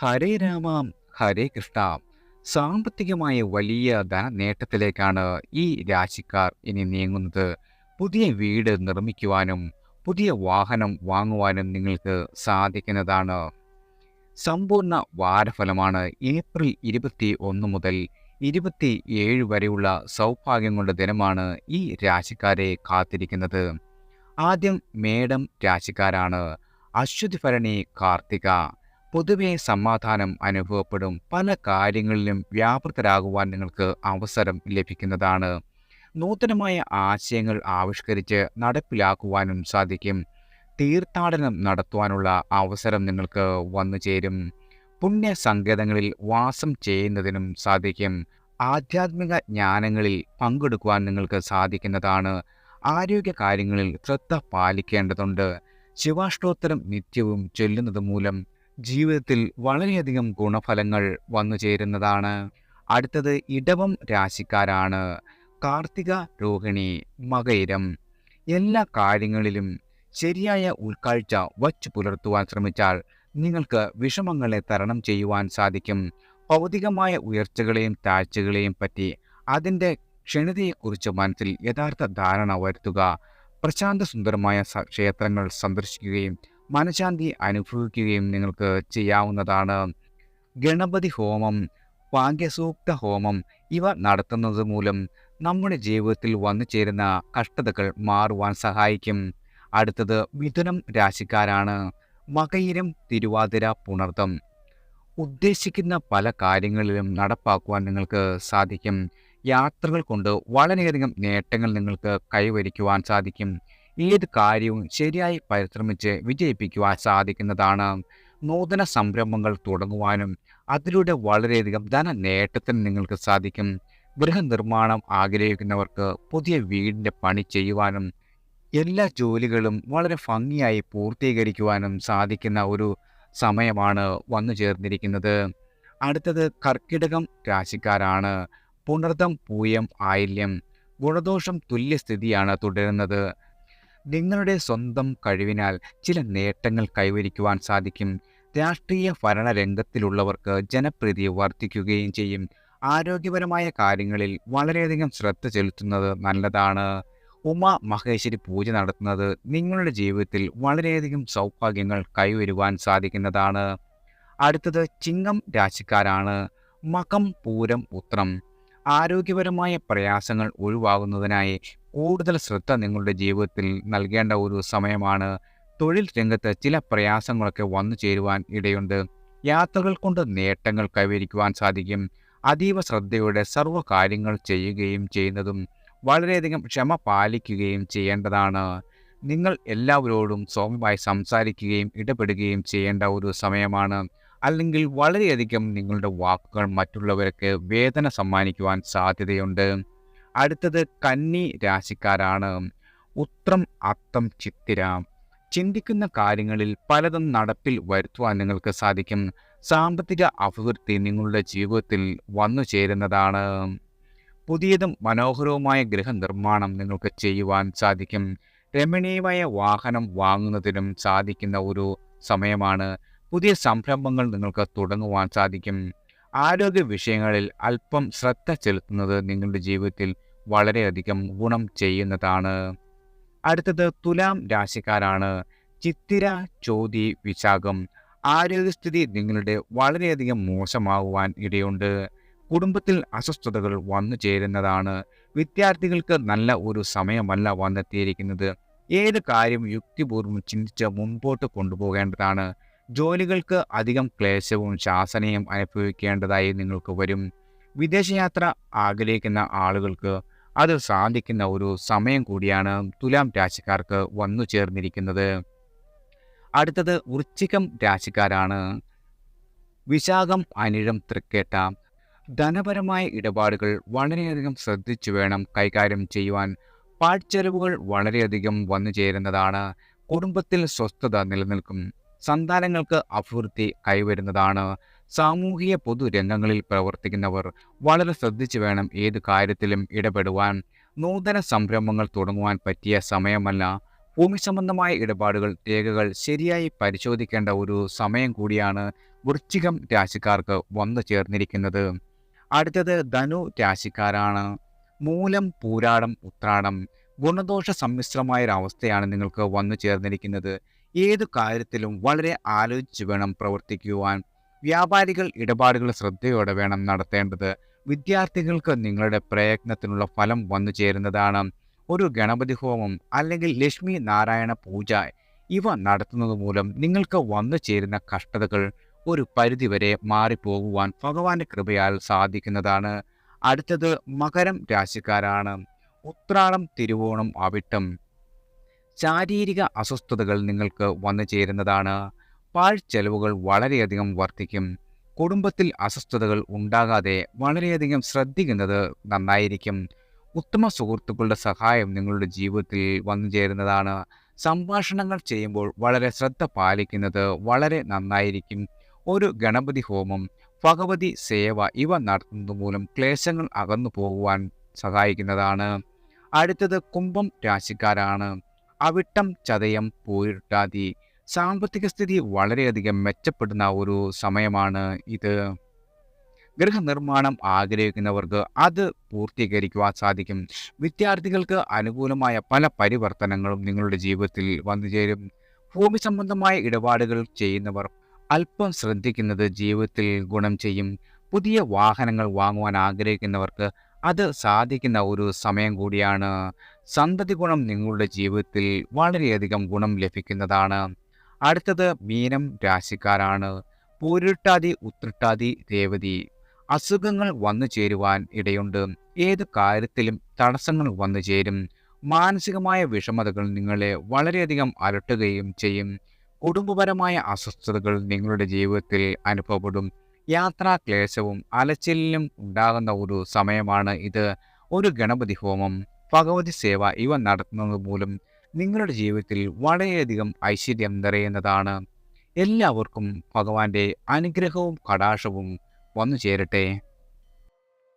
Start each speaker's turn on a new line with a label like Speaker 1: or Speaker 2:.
Speaker 1: ഹരേ രാമ, ഹരേ കൃഷ്ണ. സാമ്പത്തികമായ വലിയ ധനനേട്ടത്തിലേക്കാണ് ഈ രാശിക്കാർ ഇനി നീങ്ങുന്നത്. പുതിയ വീട് നിർമ്മിക്കുവാനും പുതിയ വാഹനം വാങ്ങുവാനും നിങ്ങൾക്ക് സാധിക്കുന്നതാണ്. സമ്പൂർണ്ണ വാരഫലമാണ് ഏപ്രിൽ 21 മുതൽ 27 വരെയുള്ള സൗഭാഗ്യം കൊണ്ട ദിനമാണ് ഈ രാശിക്കാരെ കാത്തിരിക്കുന്നത്. ആദ്യം മേടം രാശിക്കാരാണ്. അശ്വതി ഭരണി കാർത്തിക. പൊതുവെ സമാധാനം അനുഭവപ്പെടും. പല കാര്യങ്ങളിലും വ്യാപൃതരാകുവാൻ നിങ്ങൾക്ക് അവസരം ലഭിക്കുന്നതാണ്. നൂതനമായ ആശയങ്ങൾ ആവിഷ്കരിച്ച് നടപ്പിലാക്കുവാനും സാധിക്കും. തീർത്ഥാടനം നടത്തുവാനുള്ള അവസരം നിങ്ങൾക്ക് വന്നു ചേരും. പുണ്യ സങ്കേതങ്ങളിൽ വാസം ചെയ്യുന്നതിനും സാധിക്കും. ആധ്യാത്മിക ജ്ഞാനങ്ങളിൽ പങ്കെടുക്കുവാൻ നിങ്ങൾക്ക് സാധിക്കുന്നതാണ്. ആരോഗ്യ കാര്യങ്ങളിൽ ശ്രദ്ധ പാലിക്കേണ്ടതുണ്ട്. ശിവാഷ്ടോത്തരം നിത്യവും ചൊല്ലുന്നത് മൂലം ജീവിതത്തിൽ വളരെയധികം ഗുണഫലങ്ങൾ വന്നു ചേരുന്നതാണ്. അടുത്തത് ഇടവം രാശിക്കാരാണ്. കാർത്തിക, രോഹിണി, മകയിരം. എല്ലാ കാര്യങ്ങളിലും ശരിയായ ഉൾക്കാഴ്ച വച്ചു പുലർത്തുവാൻ ശ്രമിച്ചാൽ നിങ്ങൾക്ക് വിഷമങ്ങളെ തരണം ചെയ്യുവാൻ സാധിക്കും. ഭൗതികമായ ഉയർച്ചകളെയും താഴ്ചകളെയും പറ്റി അതിൻ്റെ ക്ഷണിതയെക്കുറിച്ച് മനസ്സിൽ യഥാർത്ഥ ധാരണ വരുത്തുക. പ്രശാന്ത സുന്ദരമായ ക്ഷേത്രങ്ങൾ സന്ദർശിക്കുകയും മനഃശാന്തി അനുഭവിക്കുകയും നിങ്ങൾക്ക് ചെയ്യാവുന്നതാണ്. ഗണപതി ഹോമം, ഭാഗ്യസൂക്ത ഹോമം ഇവ നടത്തുന്നത് മൂലം നമ്മുടെ ജീവിതത്തിൽ വന്നു ചേരുന്ന കഷ്ടതകൾ മാറുവാൻ സഹായിക്കും. അടുത്തത് മിഥുനം രാശിക്കാരാണ്. മകയിരം, തിരുവാതിര, പുണർതം. ഉദ്ദേശിക്കുന്ന പല കാര്യങ്ങളിലും നടപ്പാക്കുവാൻ നിങ്ങൾക്ക് സാധിക്കും. യാത്രകൾ കൊണ്ട് വളരെയധികം നേട്ടങ്ങൾ നിങ്ങൾക്ക് കൈവരിക്കുവാൻ സാധിക്കും. ഏത് കാര്യവും ശരിയായി പരിശ്രമിച്ച് വിജയിപ്പിക്കുവാൻ സാധിക്കുന്നതാണ്. നൂതന സംരംഭങ്ങൾ തുടങ്ങുവാനും അതിലൂടെ വളരെയധികം ധന നേട്ടത്തിന് നിങ്ങൾക്ക് സാധിക്കും. ഗൃഹനിർമ്മാണം ആഗ്രഹിക്കുന്നവർക്ക് പുതിയ വീടിൻ്റെ പണി ചെയ്യുവാനും എല്ലാ ജോലികളും വളരെ ഭംഗിയായി പൂർത്തീകരിക്കുവാനും സാധിക്കുന്ന ഒരു സമയമാണ് വന്നു ചേർന്നിരിക്കുന്നത്. അടുത്തത് കർക്കിടകം രാശിക്കാരാണ്. പുണർതം, പൂയം, ആയില്യം. ഗുണദോഷം തുല്യസ്ഥിതിയാണ് തുടരുന്നത്. നിങ്ങളുടെ സ്വന്തം കഴിവിനാൽ ചില നേട്ടങ്ങൾ കൈവരിക്കുവാൻ സാധിക്കും. രാഷ്ട്രീയ ഭരണരംഗത്തിലുള്ളവർക്ക് ജനപ്രീതി വർദ്ധിക്കുകയും ചെയ്യും. ആരോഗ്യപരമായ കാര്യങ്ങളിൽ വളരെയധികം ശ്രദ്ധ ചെലുത്തുന്നത് നല്ലതാണ്. ഉമാ മഹേശ്വരി പൂജ നടത്തുന്നത് നിങ്ങളുടെ ജീവിതത്തിൽ വളരെയധികം സൗഭാഗ്യങ്ങൾ കൈവരുവാൻ സാധിക്കുന്നതാണ്. അടുത്തത് ചിങ്ങം രാശിക്കാരാണ്. മകം, പൂരം, ഉത്രം. ആരോഗ്യപരമായ പ്രയാസങ്ങൾ ഒഴിവാകുന്നതിനായി കൂടുതൽ ശ്രദ്ധ നിങ്ങളുടെ ജീവിതത്തിൽ നൽകേണ്ട ഒരു സമയമാണ്. തൊഴിൽ രംഗത്ത് ചില പ്രയാസങ്ങളൊക്കെ വന്നു ചേരുവാൻ ഇടയുണ്ട്. യാത്രകൾ കൊണ്ട് നേട്ടങ്ങൾ കൈവരിക്കുവാൻ സാധിക്കും. അതീവ ശ്രദ്ധയോടെ സർവ്വ കാര്യങ്ങൾ ചെയ്യുകയും ചെയ്യുന്നതും വളരെയധികം ക്ഷമ പാലിക്കുകയും ചെയ്യേണ്ടതാണ്. നിങ്ങൾ എല്ലാവരോടും സൗമ്യമായി സംസാരിക്കുകയും ഇടപെടുകയും ചെയ്യേണ്ട ഒരു സമയമാണ്. അല്ലെങ്കിൽ വളരെയധികം നിങ്ങളുടെ വാക്കുകൾ മറ്റുള്ളവർക്ക് വേദന സമ്മാനിക്കുവാൻ സാധ്യതയുണ്ട്. അടുത്തത് കന്നി രാശിക്കാരാണ്. ഉത്രം, അത്തം, ചിത്തിര. ചിന്തിക്കുന്ന കാര്യങ്ങളിൽ പലതും നടപ്പിൽ വരുത്തുവാൻ നിങ്ങൾക്ക് സാധിക്കും. സാമ്പത്തിക അഭിവൃദ്ധി നിങ്ങളുടെ ജീവിതത്തിൽ വന്നു ചേരുന്നതാണ്. പുതിയതും മനോഹരവുമായ ഗൃഹനിർമ്മാണം നിങ്ങൾക്ക് ചെയ്യുവാൻ സാധിക്കും. രമണീയമായ വാഹനം വാങ്ങുന്നതിനും സാധിക്കുന്ന ഒരു സമയമാണ്. പുതിയ സംരംഭങ്ങൾ നിങ്ങൾക്ക് തുടങ്ങുവാൻ സാധിക്കും. ആരോഗ്യ വിഷയങ്ങളിൽ അല്പം ശ്രദ്ധ ചെലുത്തുന്നത് നിങ്ങളുടെ ജീവിതത്തിൽ വളരെയധികം ഗുണം ചെയ്യുന്നതാണ്. അടുത്തത് തുലാം രാശിക്കാരാണ്. ചിത്തിര, ചോതി, വിശാഖം. ആരോഗ്യസ്ഥിതി നിങ്ങളുടെ വളരെയധികം മോശമാകുവാൻ ഇടയുണ്ട്. കുടുംബത്തിൽ അസ്വസ്ഥതകൾ വന്നു ചേരുന്നതാണ്. വിദ്യാർത്ഥികൾക്ക് നല്ല ഒരു സമയമല്ല വന്നെത്തിയിരിക്കുന്നത്. ഏത് കാര്യം യുക്തിപൂർവ്വം ചിന്തിച്ച് മുൻപോട്ട് കൊണ്ടുപോകേണ്ടതാണ്. ജോലികൾക്ക് അധികം ക്ലേശവും ശാസനയും അനുഭവിക്കേണ്ടതായി നിങ്ങൾക്ക് വരും. വിദേശയാത്ര ആഗ്രഹിക്കുന്ന ആളുകൾക്ക് അത് സാധിക്കുന്ന ഒരു സമയം കൂടിയാണ് തുലാം രാശിക്കാർക്ക് വന്നു ചേർന്നിരിക്കുന്നത്. അടുത്തത് വൃശ്ചികം രാശിക്കാരാണ്. വിശാഖം, അനിഴം, തൃക്കേട്ട. ധനപരമായ ഇടപാടുകൾ വളരെയധികം ശ്രദ്ധിച്ചു വേണം കൈകാര്യം ചെയ്യുവാൻ. പാഴ്ചെലവുകൾ വളരെയധികം വന്നു ചേരുന്നതാണ്. കുടുംബത്തിൽ സ്വസ്ഥത നിലനിൽക്കും. സന്താനങ്ങൾക്ക് അഭിവൃദ്ധി കൈവരുന്നതാണ്. സാമൂഹിക പൊതുരംഗങ്ങളിൽ പ്രവർത്തിക്കുന്നവർ വളരെ ശ്രദ്ധിച്ചു വേണം ഏത് കാര്യത്തിലും ഇടപെടുവാൻ. നൂതന സംരംഭങ്ങൾ തുടങ്ങുവാൻ പറ്റിയ സമയമല്ല. ഭൂമി സംബന്ധമായ ഇടപാടുകൾ, രേഖകൾ ശരിയായി പരിശോധിക്കേണ്ട ഒരു സമയം കൂടിയാണ് വൃശ്ചികം രാശിക്കാർക്ക് വന്നു ചേർന്നിരിക്കുന്നത്. അടുത്തത് ധനു രാശിക്കാരാണ്. മൂലം, പൂരാടം, ഉത്രാടം ഗുണദോഷ സമ്മിശ്രമായ ഒരു അവസ്ഥയാണ് നിങ്ങൾക്ക് വന്നു ചേർന്നിരിക്കുന്നത്. ഏതു കാര്യത്തിലും വളരെ ആലോചിച്ച് വേണം പ്രവർത്തിക്കുവാൻ. വ്യാപാരികൾ ഇടപാടുകൾ ശ്രദ്ധയോടെ വേണം നടത്തേണ്ടത്. വിദ്യാർത്ഥികൾക്ക് നിങ്ങളുടെ പ്രയത്നത്തിനുള്ള ഫലം വന്നു ചേരുന്നതാണ്. ഒരു ഗണപതി ഹോമം അല്ലെങ്കിൽ ലക്ഷ്മി നാരായണ പൂജ ഇവ നടത്തുന്നത് മൂലം നിങ്ങൾക്ക് വന്നു ചേരുന്ന കഷ്ടതകൾ ഒരു പരിധിവരെ മാറിപ്പോകുവാൻ ഭഗവാന്റെ കൃപയാൽ സാധിക്കുന്നതാണ്. അടുത്തത് മകരം രാശിക്കാരാണ്. ഉത്രാടം, തിരുവോണം, അവിട്ടം ശാരീരിക അസ്വസ്ഥതകൾ നിങ്ങൾക്ക് വന്നു ചേരുന്നതാണ്. പാഴ്ചെലവുകൾ വളരെയധികം വർദ്ധിക്കും. കുടുംബത്തിൽ അസ്വസ്ഥതകൾ ഉണ്ടാകാതെ വളരെയധികം ശ്രദ്ധിക്കുന്നത് നന്നായിരിക്കും. ഉത്തമ സുഹൃത്തുക്കളുടെ സഹായം നിങ്ങളുടെ ജീവിതത്തിൽ വന്നു ചേരുന്നതാണ്. സംഭാഷണങ്ങൾ ചെയ്യുമ്പോൾ വളരെ ശ്രദ്ധ പാലിക്കുന്നത് വളരെ നന്നായിരിക്കും. ഒരു ഗണപതി ഹോമം, ഭഗവതി സേവ ഇവ നടത്തുന്നത് മൂലം ക്ലേശങ്ങൾ അകന്നു പോകുവാൻ സഹായിക്കുന്നതാണ്. അടുത്തത് കുംഭം രാശിക്കാരാണ്. അവിട്ടം, ചതയം, പൂരിട്ടാതി സാമ്പത്തിക സ്ഥിതി വളരെയധികം മെച്ചപ്പെടുന്ന ഒരു സമയമാണ് ഇത്. ഗൃഹനിർമ്മാണം ആഗ്രഹിക്കുന്നവർക്ക് അത് പൂർത്തീകരിക്കുവാൻ സാധിക്കും. വിദ്യാർത്ഥികൾക്ക് അനുകൂലമായ പല പരിവർത്തനങ്ങളും നിങ്ങളുടെ ജീവിതത്തിൽ വന്നുചേരും. ഭൂമി സംബന്ധമായ ഇടപാടുകൾ ചെയ്യുന്നവർ അല്പം ശ്രദ്ധിക്കുന്നത് ജീവിതത്തിൽ ഗുണം ചെയ്യും. പുതിയ വാഹനങ്ങൾ വാങ്ങുവാൻ ആഗ്രഹിക്കുന്നവർക്ക് അത് സാധിക്കുന്ന ഒരു സമയം കൂടിയാണ്. സന്തതി ഗുണം നിങ്ങളുടെ ജീവിതത്തിൽ വളരെയധികം ഗുണം ലഭിക്കുന്നതാണ്. അടുത്തത് മീനം രാശിക്കാരാണ്. പൂരിട്ടാതി, ഉത്രട്ടാതി, രേവതി അസുഖങ്ങൾ വന്നു ചേരുവാൻ ഇടയുണ്ട്. ഏത് കാര്യത്തിലും തടസ്സങ്ങൾ വന്നു ചേരും. മാനസികമായ വിഷമതകൾ നിങ്ങളെ വളരെയധികം അലട്ടുകയും ചെയ്യും. കുടുംബപരമായ അസ്വസ്ഥതകൾ നിങ്ങളുടെ ജീവിതത്തിൽ അനുഭവപ്പെടും. യാത്രാക്ലേശവും അലച്ചിലും ഉണ്ടാകുന്ന ഒരു സമയമാണ് ഇത്. ഒരു ഗണപതി ഹോമം, ഭഗവതി സേവ ഇവ നടത്തുന്നത് മൂലം നിങ്ങളുടെ ജീവിതത്തിൽ വളരെയധികം ഐശ്വര്യം നിറയുന്നതാണ്. എല്ലാവർക്കും ഭഗവാന്റെ അനുഗ്രഹവും കടാക്ഷവും വന്നു ചേരട്ടെ.